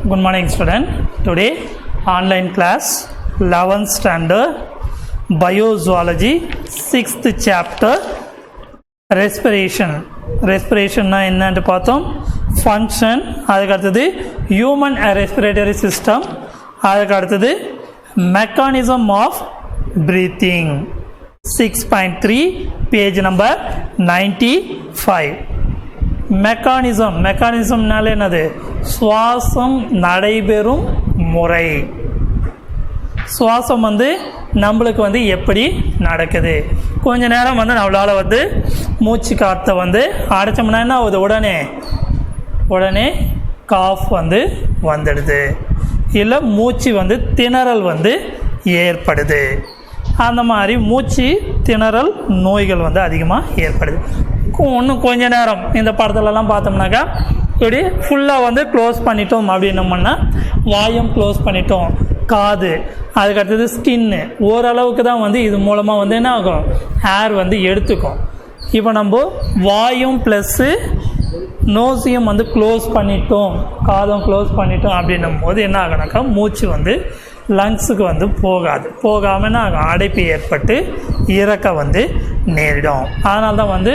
Good morning student. Today online class 11th standard biozoology 6th chapter respiration. Respiration na என்னன்னு பார்த்தோம். Function, அதுக்கு அடுத்தது human respiratory system, அதுக்கு அடுத்தது mechanism of breathing. 6.3 page number 95. மெக்கானிசம்னால என்னது? சுவாசம் நடைபெறும் முறை. சுவாசம் நம்மளுக்கு எப்படி நடக்குது? கொஞ்ச நேரம் நம்மளால் மூச்சு காற்றை அடைச்சோம்னா என்ன ஆகுது? உடனே காஃப் வந்துடுது, இல்லை மூச்சு திணறல் ஏற்படுது. அந்த மாதிரி மூச்சு திணறல் நோய்கள் அதிகமாக ஏற்படுது. இன்னும் கொஞ்ச நேரம் இந்த படத்துலலாம் பார்த்தோம்னாக்கா இப்படி ஃபுல்லாக க்ளோஸ் பண்ணிட்டோம் அப்படின்னோம்னா வாயும் க்ளோஸ் பண்ணிட்டோம், காது, அதுக்கடுத்தது ஸ்கின்னு ஓரளவுக்கு தான் இது மூலமாக என்ன ஆகும்? ஏர் எடுத்துக்கும். இப்போ நம்ம வாயும் ப்ளஸ்ஸு நோஸையும் க்ளோஸ் பண்ணிட்டோம், காதும் க்ளோஸ் பண்ணிட்டோம் அப்படின்னும் போது என்ன ஆகுனாக்கா மூச்சு லங்ஸுக்கு போகாமல் என்ன ஆகும்? அடைப்பு ஏற்பட்டு இறக்க நேரிடும். அதனால தான்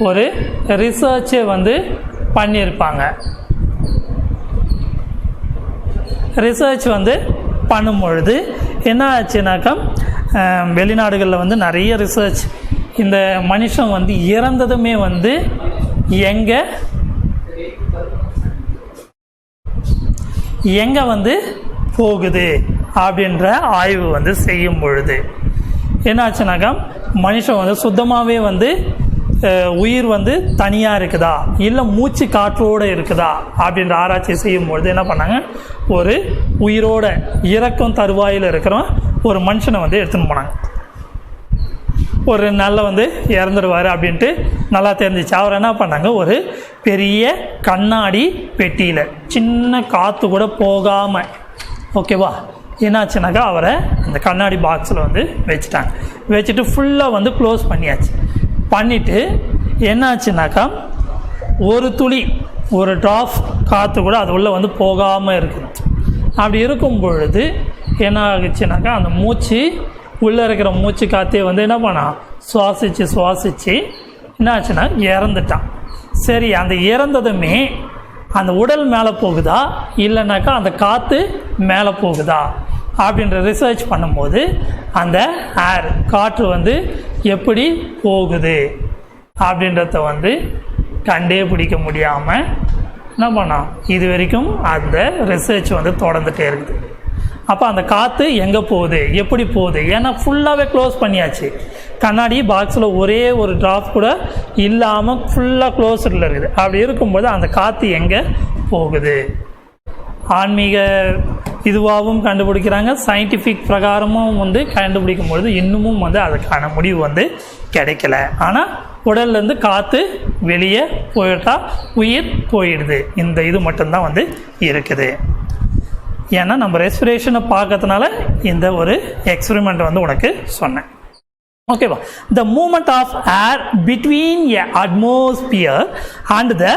ஒரு ரிசர்ச்சே பண்ணியிருப்பாங்க. ரிசர்ச் பண்ணும் பொழுது என்ன ஆச்சுனாக்கா வெளிநாடுகளில் நிறைய ரிசர்ச், இந்த மனுஷன் இறந்ததுமே எங்கே போகுது அப்படின்ற ஆய்வு செய்யும் பொழுது என்னாச்சுனாக்கா மனுஷன் சுத்தமாகவே உயிர் தனியாக இருக்குதா, இல்லை மூச்சு காற்றோடு இருக்குதா அப்படின்ற ஆராய்ச்சி செய்யும் பொழுது என்ன பண்ணாங்க? ஒரு உயிரோட இறக்கும் தருவாயில் இருக்கிற ஒரு மனுஷனை எடுத்துன்னு போனாங்க. ஒரு நாளில் இறந்துடுவார் அப்படின்ட்டு நல்லா தெரிஞ்சிச்சு. அவர் என்ன பண்ணாங்க? ஒரு பெரிய கண்ணாடி பெட்டியில் சின்ன காற்று கூட போகாமல், ஓகேவா, என்னாச்சுனாக்கா அவரை அந்த கண்ணாடி பாக்ஸில் வச்சுட்டாங்க. வச்சுட்டு ஃபுல்லாக க்ளோஸ் பண்ணியாச்சு. பண்ணிவிட்டு என்னாச்சுனாக்கா ஒரு துளி, ஒரு ட்ராப் காற்று கூட அது உள்ளே போகாமல் இருக்குது. அப்படி இருக்கும் பொழுது என்ன ஆகுச்சுனாக்கா அந்த மூச்சு உள்ளே இருக்கிற மூச்சு காற்றே என்ன பண்ணா சுவாசித்து என்ன ஆச்சுன்னா இறந்துட்டான். சரி, அந்த இறந்ததுமே அந்த உடல் மேலே போகுதா இல்லைனாக்கா அந்த காற்று மேலே போகுதா அப்படின்ற ரிசர்ச் பண்ணும்போது அந்த ஏர் காற்று எப்படி போகுது அப்படின்றத கண்டே பிடிக்க முடியாமல் என்ன பண்ணோம்? இது வரைக்கும் அந்த ரிசர்ச் தொடர்ந்துகிட்டே இருக்குது. அப்போ அந்த காற்று எங்கே போகுது, எப்படி போகுது? ஏன்னா ஃபுல்லாகவே க்ளோஸ் பண்ணியாச்சு. கண்ணாடி பாக்ஸில் ஒரே ஒரு ட்ராப் கூட இல்லாமல் ஃபுல்லாக க்ளோஸ்டில் இருக்குது. அப்படி இருக்கும்போது அந்த காற்று எங்கே போகுது? ஆன்மீக இதுவாகவும் கண்டுபிடிக்கிறாங்க, சயின்டிஃபிக் பிரகாரமும் கண்டுபிடிக்கும் பொழுது இன்னமும் அதுக்கான முடிவு கிடைக்கல. ஆனால் உடல்லேருந்து காற்று வெளியே போயிட்டா உயிர் போயிடுது. இந்த இது மட்டும்தான் இருக்குது. ஏன்னா நம்ம ரெஸ்பிரேஷனை பார்க்கறதுனால இந்த ஒரு எக்ஸ்பெரிமெண்ட் உனக்கு சொன்னேன், ஓகேவா? The movement of air between a atmosphere and the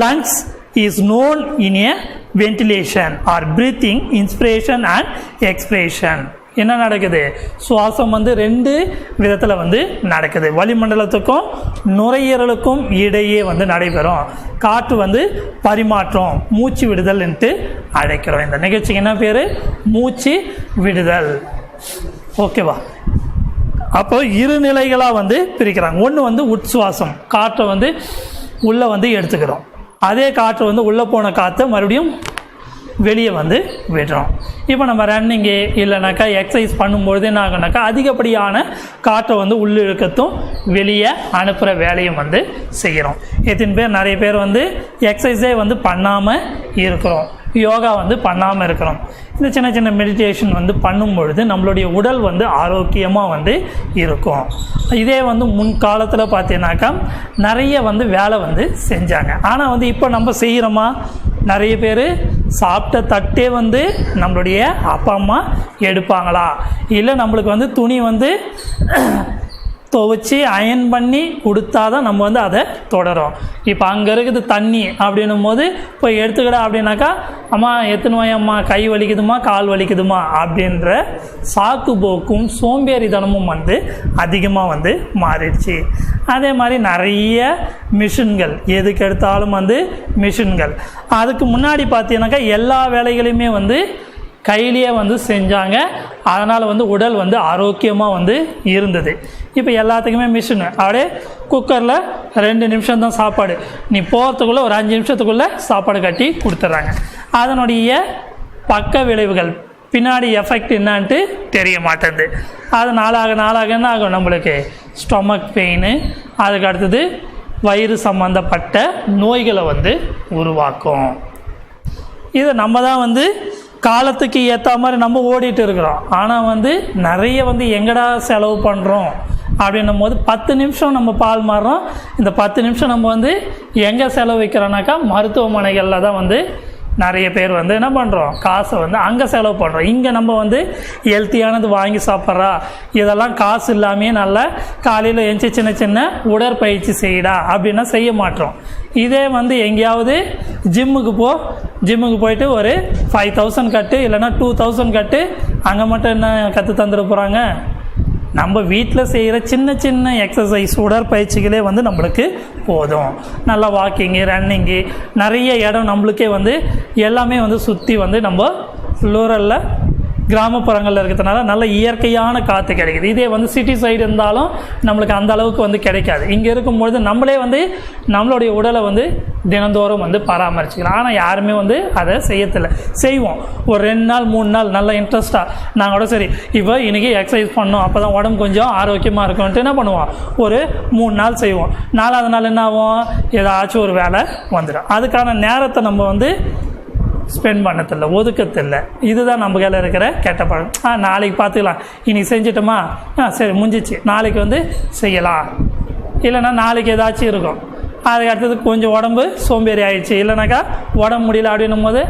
lungs is known in a ventilation or breathing, inspiration and expiration. என்ன நடக்குது? சுவாசம் ரெண்டு விதத்தில் நடக்குது. வளிமண்டலத்துக்கும் நுரையீரலுக்கும் இடையே நடைபெறும். காற்று பரிமாற்றம், மூச்சு விடுதல் என்று அழைக்கிறோம். இந்த நிகழ்ச்சிக்கு என்ன பேர்? மூச்சு விடுதல், ஓகேவா? அப்போ இரு நிலைகளாக பிரிக்கிறாங்க. ஒன்று உட்சுவாசம், காற்றை உள்ளே எடுத்துக்கிறோம். அதே காற்று உள்ளே போன காற்றை மறுபடியும் வெளியே விடுறோம். இப்போ நம்ம ரன்னிங்கு இல்லைனாக்கா எக்ஸசைஸ் பண்ணும்பொழுது என்ன ஆகுனாக்கா அதிகப்படியான காற்றை உள்ளே இழுக்கத்தும் வெளியே அனுப்புகிற வேலையும் செய்கிறோம். எத்தனை பேர், நிறைய பேர் எக்ஸசைஸே பண்ணாமல் இருக்கிறோம், யோகா பண்ணாமல் இருக்கிறோம். இந்த சின்ன சின்ன மெடிடேஷன் பண்ணும்பொழுது நம்மளுடைய உடல் ஆரோக்கியமாக இருக்கும். இதே முன்காலத்தில் பார்த்தீங்கன்னாக்கா நிறைய வேலை செஞ்சாங்க. ஆனால் இப்போ நம்ம செய்கிறோமா? நிறைய பேர் சாப்பிட்ட தட்டே நம்மளுடைய அப்பா அம்மா எடுப்பாங்களா, இல்லை நம்மளுக்கு துணி துவைச்சி அயன் பண்ணி கொடுத்தாதான் நம்ம அதை தொடரும். இப்போ அங்கே இருக்குது தண்ணி அப்படின்னும் போது போய் எடுத்துக்கிட அப்படின்னாக்கா அம்மா எத்தனை அம்மா கை வலிக்குதுமா கால் வலிக்குதுமா அப்படின்ற சாக்கு போக்கும் சோம்பேறித்தனமும் வந்து அதிகமாக வந்து மாறிடுச்சு. அதே மாதிரி நிறைய மிஷின்கள், எதுக்கு எடுத்தாலும் வந்து மிஷின்கள். அதுக்கு முன்னாடி பார்த்தீங்கன்னாக்கா எல்லா வேலைகளையுமே வந்து கையிலேயே வந்து செஞ்சாங்க. அதனால் வந்து உடல் வந்து ஆரோக்கியமாக வந்து இருந்தது. இப்போ எல்லாத்துக்குமே மிஷினு, அப்படியே குக்கரில் 2 நிமிஷம் தான் சாப்பாடு, நீ போகிறதுக்குள்ளே ஒரு 5 நிமிஷத்துக்குள்ளே சாப்பாடு கட்டி கொடுத்துட்றாங்க. அதனுடைய பக்க விளைவுகள் பின்னாடி எஃபெக்ட் என்னான்ட்டு தெரிய மாட்டேங்குது. அது நாளாக என்ன ஆகும், நம்மளுக்கு ஸ்டொமக் பெயின், அதுக்கு அடுத்தது வயிறு சம்மந்தப்பட்ட நோய்களை வந்து உருவாக்கும். இதை நம்ம தான் வந்து காலத்துக்கு ஏற்ற மாதிரி நம்ம ஓடிட்டு இருக்கிறோம். ஆனால் வந்து நிறைய வந்து எங்கடா செலவு பண்ணுறோம் அப்படின்னும் போது 10 நிமிஷம் நம்ம பால் மாறுறோம். இந்த 10 நிமிஷம் நம்ம வந்து எங்கே செலவு வைக்கிறோன்னாக்கா மருத்துவமனைகளில் தான் வந்து நிறைய பேர் வந்து என்ன பண்ணுறோம், காசை வந்து அங்கே செலவு பண்ணுறோம். இங்கே நம்ம வந்து ஹெல்த்தியானது வாங்கி சாப்பிட்றா, இதெல்லாம் காசு இல்லாமையே நல்லா காலையில் எழுந்து சின்ன சின்ன உடற்பயிற்சி செய்யடா அப்படின்னா செய்ய மாட்டோம். இதே வந்து எங்கேயாவது ஜிம்முக்கு போயிட்டு ஒரு 5000 கட்டு இல்லைன்னா 2000 கட்டு, அங்கே மட்டும் என்ன கற்று தந்துட போகிறாங்க. நம்ம வீட்டில் செய்கிற சின்ன சின்ன எக்ஸசைஸ் உடற்பயிற்சிகளே வந்து நம்மளுக்கு போதும். நல்லா வாக்கிங்கு, ரன்னிங்கு, நிறைய இடம் நம்மளுக்கே வந்து எல்லாமே வந்து சுற்றி வந்து நம்ம ரூரலில் கிராமப்புறங்களில் இருக்கிறதுனால நல்ல இயற்கையான காற்று கிடைக்குது. இதே வந்து சிட்டி சைடு இருந்தாலும் நம்மளுக்கு அந்த அளவுக்கு வந்து கிடைக்காது. இங்கே இருக்கும்பொழுது நம்மளே வந்து நம்மளுடைய உடலை வந்து தினந்தோறும் வந்து பராமரிச்சுக்கலாம். ஆனால் யாருமே வந்து அதை செய்யத்தில்லை. செய்வோம் ஒரு 2 நாள் 3 நாள் நல்ல இன்ட்ரெஸ்ட்டாக நாங்கள் கூட சரி இப்போ இன்றைக்கி எக்ஸசைஸ் பண்ணோம், அப்போ தான் உடம்பு கொஞ்சம் ஆரோக்கியமாக இருக்கும்ன்ட்டு என்ன பண்ணுவோம், ஒரு 3 நாள் செய்வோம். 4வது நாள் என்ன ஆகும், ஏதாச்சும் ஒரு வேலை வந்துடும். அதுக்கான நேரத்தை நம்ம வந்து ஸ்பெண்ட் பண்ணதில்லை, ஒதுக்கத்தில்லை. இதுதான் நம்ம கையில் இருக்கிற கெட்ட பழக்கம். நாளைக்கு பார்த்துக்கலாம், இன்றைக்கி செஞ்சிட்டோமா, சரி முடிஞ்சிச்சு, நாளைக்கு வந்து செய்யலாம், இல்லைன்னா நாளைக்கு ஏதாச்சும் இருக்கும். அதுக்கு அடுத்தது கொஞ்சம் உடம்பு சோம்பேறி ஆகிடுச்சு, இல்லைனாக்கா உடம்பு முடியல அப்படின்னும் போது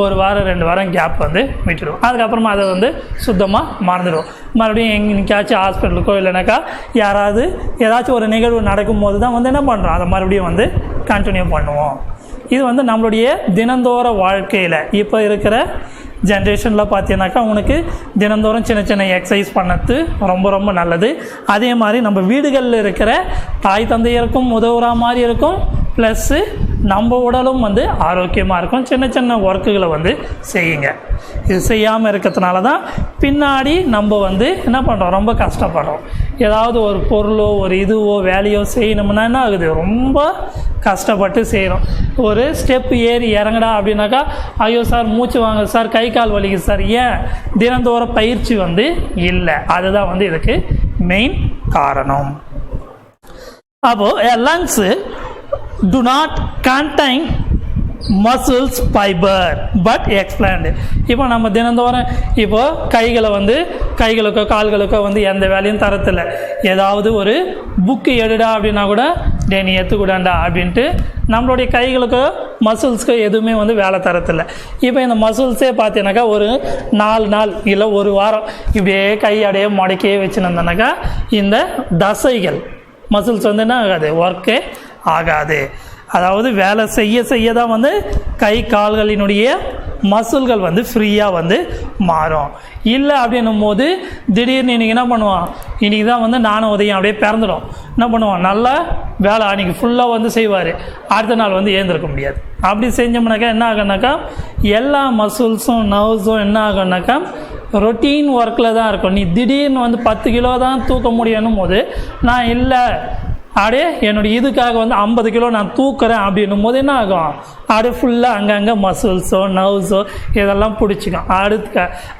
1 வாரம் 2 வாரம் கேப் வந்து விட்டுடும். அதுக்கப்புறமா அதை வந்து சுத்தமாக மறந்துடும். மறுபடியும் எங்கேயாச்சும் ஹாஸ்பிட்டலுக்கோ இல்லைனாக்கா யாராவது ஏதாச்சும் ஒரு நிகழ்வு நடக்கும்போது தான் வந்து என்ன பண்ணுறோம், அதை மறுபடியும் வந்து கண்டினியூ பண்ணுவோம். இது வந்து நம்மளுடைய தினந்தோற வாழ்க்கையில் இப்போ இருக்கிற ஜென்ரேஷனில் பார்த்தீங்கன்னாக்கா உனக்கு தினந்தோறும் சின்ன சின்ன எக்ஸசைஸ் பண்ணது ரொம்ப ரொம்ப நல்லது. அதே மாதிரி நம்ம வீடுகளில் இருக்கிற தாய் தந்தையருக்கும் உதவுற மாதிரி இருக்கும், ப்ளஸ்ஸு நம்ம உடலும் வந்து ஆரோக்கியமாக இருக்கும். சின்ன சின்ன ஒர்க்குகளை வந்து செய்யுங்க. இது செய்யாமல் இருக்கிறதுனால தான் பின்னாடி நம்ம வந்து என்ன பண்ணுறோம், ரொம்ப கஷ்டப்படுறோம். ஏதாவது ஒரு பொருளோ ஒரு இதுவோ வேலையோ செய்யணும்னா என்ன ஆகுது, ரொம்ப கஷ்டப்பட்டு செய்கிறோம். ஒரு ஸ்டெப் ஏறி இறங்கடா அப்படின்னாக்கா ஐயோ சார் மூச்சு வாங்க சார், கை கால் வலிக்குது சார். ஏன், தினந்தோற பயிற்சி வந்து இல்லை. அதுதான் வந்து இதுக்கு மெயின் காரணம். அப்போது lungs do not contain muscles fiber but expand. இப்போ நம்ம தினந்தோறும் இப்போ கைகளுக்கோ கால்களுக்கோ வந்து எந்த வேலையும் தரத்தில்லை. ஏதாவது ஒரு புக்கு எடுடா அப்படின்னா கூட நீ எடுத்துக்கூடாண்டா அப்படின்ட்டு நம்மளுடைய கைகளுக்கோ மசில்ஸ்க்கோ எதுவுமே வந்து வேலை தரத்தில்லை. இப்போ இந்த மசில்ஸே பார்த்தீங்கன்னாக்கா ஒரு 4 நாள் இல்லை 1 வாரம் இப்படியே கையடையே முடக்கியே வச்சுருந்தோன்னாக்கா இந்த தசைகள் மசில்ஸ் வந்து என்ன ஆகாது, ஒர்க்கே ஆகாது. அதாவது வேலை செய்ய தான் வந்து கை கால்களினுடைய மசில்கள் வந்து ஃப்ரீயாக வந்து மாறும். இல்லை அப்படின்னும் போது திடீர்னு இன்றைக்கி என்ன பண்ணுவான், இன்றைக்கி தான் வந்து நானும் உதயம் அப்படியே பிறந்துடும். என்ன பண்ணுவான், நல்லா வேலை அன்றைக்கி ஃபுல்லாக வந்து செய்வார், அடுத்த நாள் வந்து ஏந்திருக்க முடியாது. அப்படி செஞ்சோம்னாக்கா என்ன ஆகுனாக்கா எல்லா மசில்ஸும் நர்வ்ஸும் என்ன ஆகுனாக்கா ரொட்டீன் ஒர்க்கில் தான் இருக்கும். நீ திடீர்னு வந்து 10 கிலோ தான் தூக்க முடியணும் போது நான் இல்லை அப்படியே என்னுடைய இதுக்காக வந்து 50 கிலோ நான் தூக்குறேன் அப்படின்னும் போது என்ன ஆகும், அப்படியே ஃபுல்லாக அங்கங்கே மசில்ஸோ நர்வ்ஸோ இதெல்லாம் பிடிச்சிக்கும்.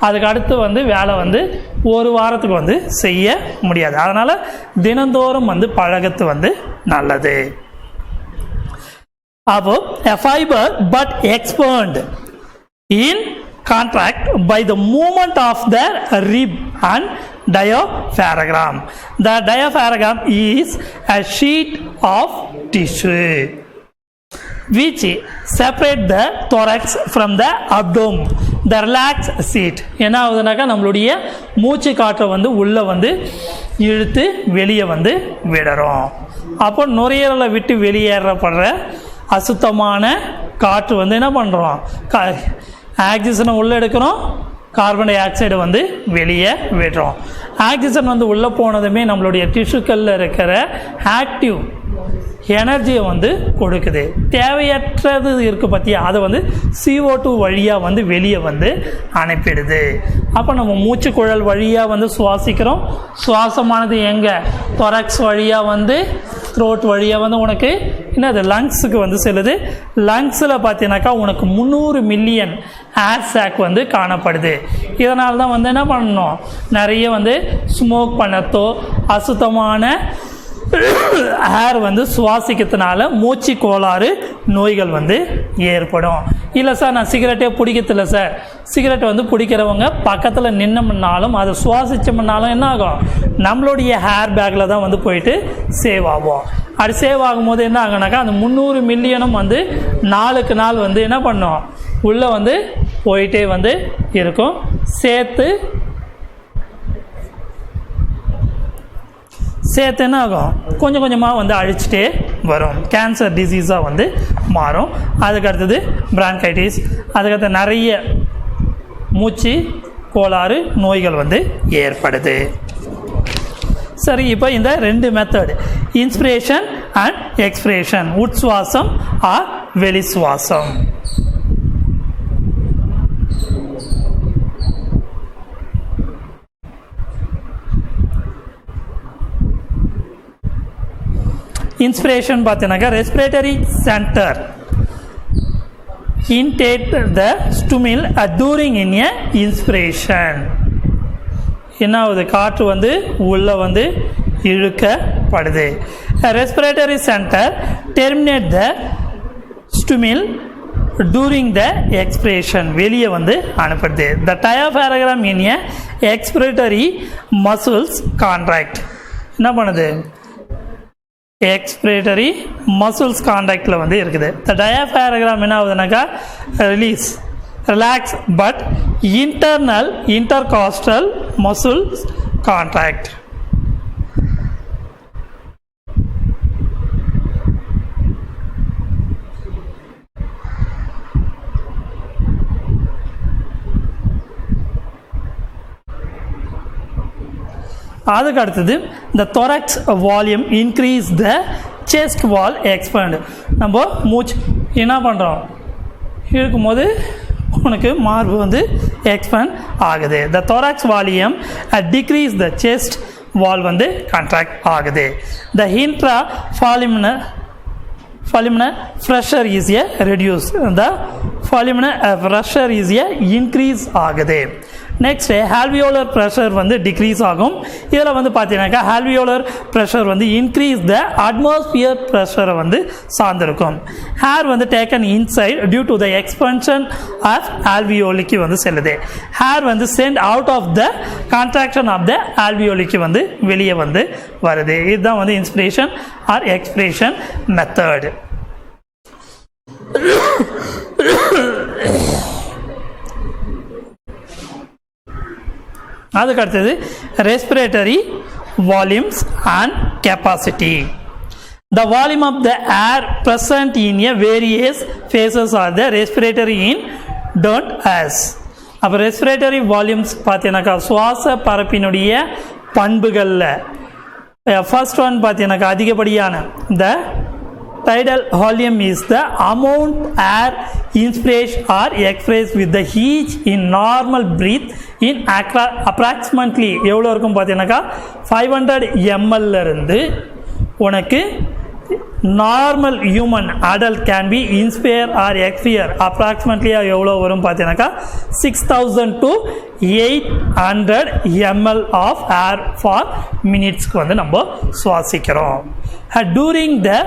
அதுக்கு அடுத்து வந்து வேலை வந்து 1 வாரத்துக்கு வந்து செய்ய முடியாது. அதனால் தினந்தோறும் வந்து பழகத்து வந்து நல்லது. அப்போ a fiber but expand in contract by the movement of the rib and diaphragm. The diaphragm is a sheet of tissue which separate the thorax from the abdomen. The relaxed seat என்ன ஆகுதுனாக்கா நம்மளுடைய மூச்சு காற்றை வந்து உள்ளே வந்து இழுத்து வெளியே வந்து விடுறோம். அப்போ நுரையீரலை விட்டு வெளியேறப்படுற அசுத்தமான காற்று வந்து என்ன பண்ணுறோம், ஆக்சிஜனை உள்ளே எடுக்கிறோம், கார்பன் டை ஆக்சைடை வந்து வெளியே விடுறோம். ஆக்சிஜன் வந்து உள்ளே போனதுமே நம்மளுடைய டிஷ்யூக்களில் இருக்கிற ஆக்டிவ் எனர்ஜியை வந்து கொடுக்குது. தேவையற்றது இருக்குது பார்த்தியா, அதை வந்து CO2 வழியாக வந்து வெளியே வந்து அனுப்பிடுது. அப்போ நம்ம மூச்சுக்குழல் வழியாக வந்து சுவாசிக்கிறோம். சுவாசமானது எங்கே, தொராக்ஸ் வழியாக வந்து த்ரோட் வழியாக வந்து உனக்கு என்னது லங்ஸுக்கு வந்து செல்லுது. லங்ஸில் பார்த்தீங்கன்னாக்கா உனக்கு 300 மில்லியன் ஏர் சாக் வந்து காணப்படுது. இதனால தான் வந்து என்ன பண்ணணும், நிறைய வந்து ஸ்மோக் பண்ணத்தோ அசுத்தமான ஏர் வந்து சுவாசிக்கிறதுனால மூச்சு கோளாறு நோய்கள் வந்து ஏற்படும். இல்லை சார் நான் சிகரெட்டே பிடிக்கிறதில்ல சார், சிகரெட் வந்து பிடிக்கிறவங்க பக்கத்தில் நின்னோம்னாலும் அதை சுவாசிச்சோம்னாலும் என்ன ஆகும், நம்மளுடைய ஹேர் பேக்கில் தான் வந்து போயிட்டு சேவ் ஆகும். அது சேவ் ஆகும்போது என்ன ஆகுனாக்கா அந்த 300 மில்லியனும் வந்து நாளுக்கு நாள் வந்து என்ன பண்ணும், உள்ளே வந்து போயிட்டே வந்து இருக்கும். சேர்த்து என்ன ஆகும், கொஞ்சம் கொஞ்சமாக வந்து அழிச்சிட்டே வரும். கேன்சர் டிசீஸாக வந்து மாறும். அதுக்கு அடுத்தது பிரான்கைட்டிஸ், அதுக்கடுத்து நிறைய மூச்சு கோளாறு நோய்கள் வந்து ஏற்படுது. சரி, இப்போ இந்த 2 மெத்தட், இன்ஸ்பிரேஷன் அண்ட் எக்ஸ்பிரேஷன், உட்சுவாசம் ஆர் வெளி சுவாசம். இன்ஸ்பிரேஷன் பார்த்தீங்கன்னாக்கா respiratory centre intake the stomach during in a inspiration. என்ன ஆகுது, காற்று வந்து உள்ளே வந்து இழுக்கப்படுது. Respiratory centre terminate the stomach during the expiration, வெளியே வந்து அனுப்புறது. The diaphragm in a expiratory muscles contract. என்ன பண்ணுது, எக்ஸ்பிரேட்டரி மசில்ஸ் கான்டாக்டில் வந்து இருக்குது. த டயாஃப்ராகம் என்ன ஆகுதுனாக்கா relax but internal intercostal muscles contract. அதுக்கு அடுத்தது the thorax volume increase, the chest wall expand. நம்ம மூச்சு என்ன பண்ணுறோம், இருக்கும்போது உனக்கு மார்பு வந்து எக்ஸ்பேண்ட் ஆகுது. the thorax volume decrease, the chest wall வந்து contract ஆகுது. the intra-pulmonary pressure is a reduce, the pulmonary pressure is a increase ஆகுது. நெக்ஸ்ட் ஆல்வியோலர் ப்ரெஷர் வந்து டிக்ரீஸ் ஆகும். இதில் வந்து பார்த்தீங்கன்னாக்கா ஆல்வியோலர் ப்ரெஷர் வந்து இன்க்ரீஸ் த அட்மாஸ்பியர் ப்ரெஷரை வந்து சார்ந்திருக்கும். ஹேர் வந்து taken inside due to the expansion of ஆல்வியோலிக்கு வந்து செல்லுது. ஹேர் வந்து sent out of the contraction of the ஆல்வியோலிக்கு வந்து வெளியே வந்து வருது. இதுதான் வந்து இன்ஸ்பிரேஷன் ஆர் எக்ஸ்பிரேஷன் மெத்தட். அதுக்கு அடுத்தது respiratory volumes and capacity. The volume of the air present in a various phases are the respiratory in don't as. அப்போ ரெஸ்பிரேட்டரி வால்யூம்ஸ் பார்த்தீங்கன்னாக்கா சுவாச பரப்பினுடைய பண்புகளில் ஃபர்ஸ்ட் ஒன் பார்த்தீங்கன்னாக்கா அதிகப்படியான the tidal volume is the amount air inspired or expressed with the each in normal breath in approximately எவ்வளோ இருக்கும் பார்த்தீங்கன்னாக்கா 500 ml இருந்து உனக்கு normal human adult can be inspire or expire approximately எவ்வளோ வரும் பார்த்தீங்கன்னாக்கா 6000 to 800 ml of air for மினிட்ஸ்க்கு வந்து நம்ம சுவாசிக்கிறோம். During the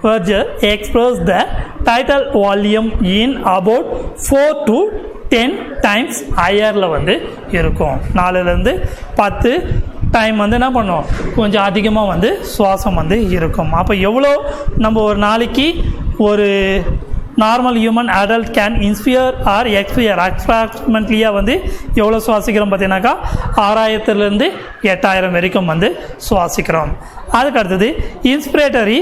verger express the tidal volume in about 4 to 10 times higherல வந்து இருக்கும். 4லேருந்து 10 டைம் வந்து என்ன பண்ணுவோம், கொஞ்சம் அதிகமாக வந்து சுவாசம் வந்து இருக்கும். அப்போ எவ்வளோ நம்ம ஒரு நாளைக்கு ஒரு normal human adult can inspire or expire அப்ராக்சிமேட்லியாக வந்து எவ்வளோ சுவாசிக்கிறோம் பார்த்தீங்கன்னாக்கா 6000 to 8000 வரைக்கும் வந்து சுவாசிக்கிறோம். அதுக்கு அடுத்தது இன்ஸ்பிரேட்டரி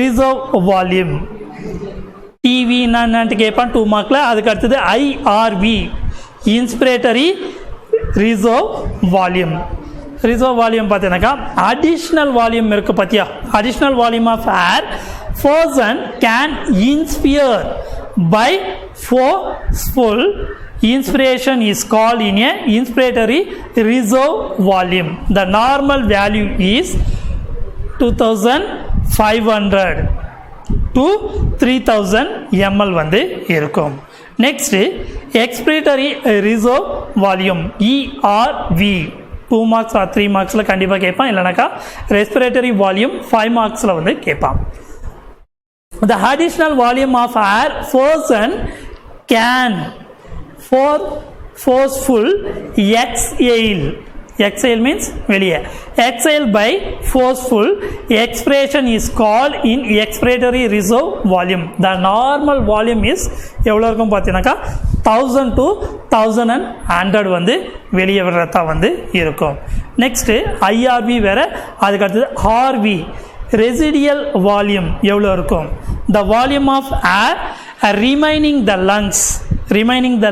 ரிசர்வ் வால்யூம். டிவி என்னன்ட்டு கேட்பான் 2 மார்க்கில். அதுக்கு அடுத்தது IRV inspiratory reserve volume. Reserve volume பார்த்தீங்கன்னாக்கா அடிஷ்னல் வால்யூம் இருக்குது பார்த்தியா, additional volume of air person can inspire by forceful inspiration is called in a inspiratory reserve volume. The normal value is 2500 to 3000 ml வந்து இருக்கும். Next expiratory reserve volume ERV 2 marks or 3 மார்க்ஸில் கண்டிப்பாக கேட்பான். இல்லைனாக்கா respiratory volume 5 மார்க்ஸில் வந்து கேட்பான். The additional volume of air person can for forceful exhale. Exhale means வெளியே. Exhale by forceful expiration is called in expiratory reserve volume. The normal volume is எவ்வளோ இருக்கும் பார்த்தீங்கன்னாக்கா 1000 to 1100 வந்து வெளியே விடுறதா வந்து இருக்கும். நெக்ஸ்ட்டு ஐஆர்வி வேறு. அதுக்கு அடுத்தது ஆர்வி ரெசிடியல் வால்யூம் எவ்வளோ இருக்கும். The volume of air remaining the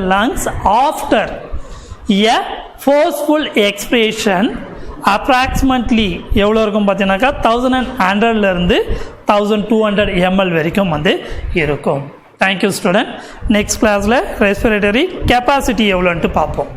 lungs after a forceful expiration approximately எவ்வளோ இருக்கும் பார்த்தீங்கன்னாக்கா 1100 1200 ml வரைக்கும் வந்து இருக்கும். Thank you student. நெக்ஸ்ட் கிளாஸில் ரெஸ்பிரேட்டரி கெப்பாசிட்டி எவ்வளோன்ட்டு பார்ப்போம்.